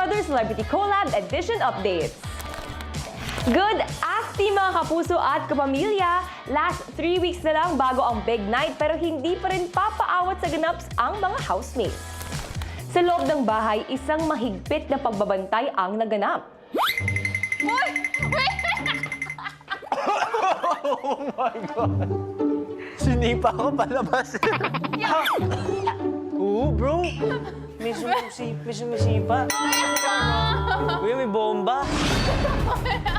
Brother Celebrity Collab Edition Updates. Good afternoon mga kapuso at kapamilya! Last 3 weeks na lang bago ang big night pero hindi pa rin papaawat sa ganaps ang mga housemates. Sa loob ng bahay, isang mahigpit na pagbabantay ang naganap. Uy! Wait! Oh my God! Sinipa ako palabas. Oo, bro. May sumisipa. Kuya, may bomba.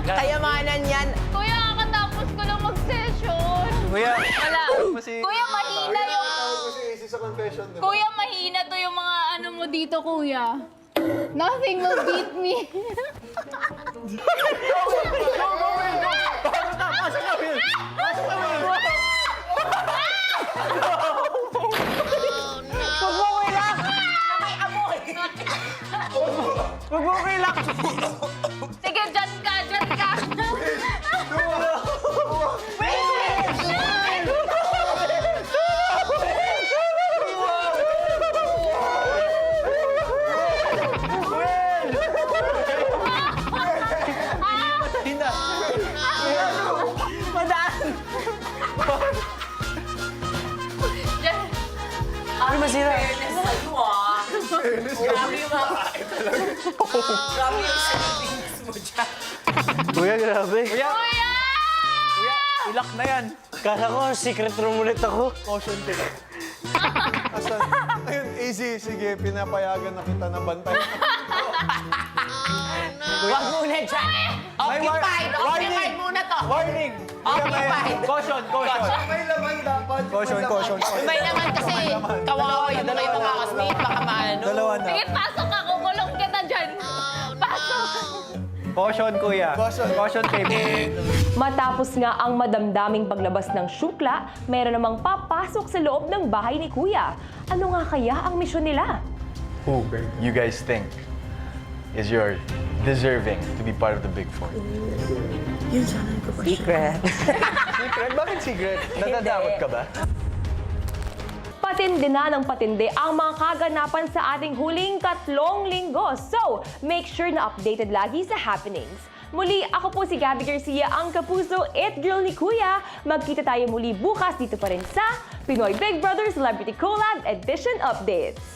Kayamanan yan. Kuya, kakatapos ko lang mag-session. Kuya, Wala. Kuya, mahina yung... Kuya, mahina to yung mga ano mo dito, kuya. Nothing will beat me. Huwag mo relax. Sige, dyan ka, dyan ka. Hinda. Madaan. Dyan. Ay, masira. Kuya, grabe. Kuya, Kuya! ilak na yan. Kala ko, secret room ulit ako. Caution tape. Asan? Ayun, easy. Sige, pinapayagan na kita na bantay. Huwag muna dyan. Occupied. Occupied muna to. Warning! Occupied. Caution, caution. May laman dapat. Caution. May naman kasi kawawa yung mga housemate. Baka maano. Dalawa na. Sige, pasok ako. Kulong kita dyan. Pasok. Caution, kuya. Caution. Caution tape. Matapos nga ang madamdaming paglabas ng syukla, meron namang papasok sa loob ng bahay ni Kuya. Ano nga kaya ang misyon nila? Who you guys think is your deserving to be part of the Big Four? Secret. Secret? Bakit secret? Nadadawat ka ba? Patindi na ng patindi ang mga kaganapan sa ating huling 3 linggo. So, make sure na updated lagi sa happenings. Muli, ako po si Gabby Garcia, ang kapuso It Girl ni Kuya. Magkita tayo muli bukas dito pa rin sa Pinoy Big Brother Celebrity Collab Edition Updates.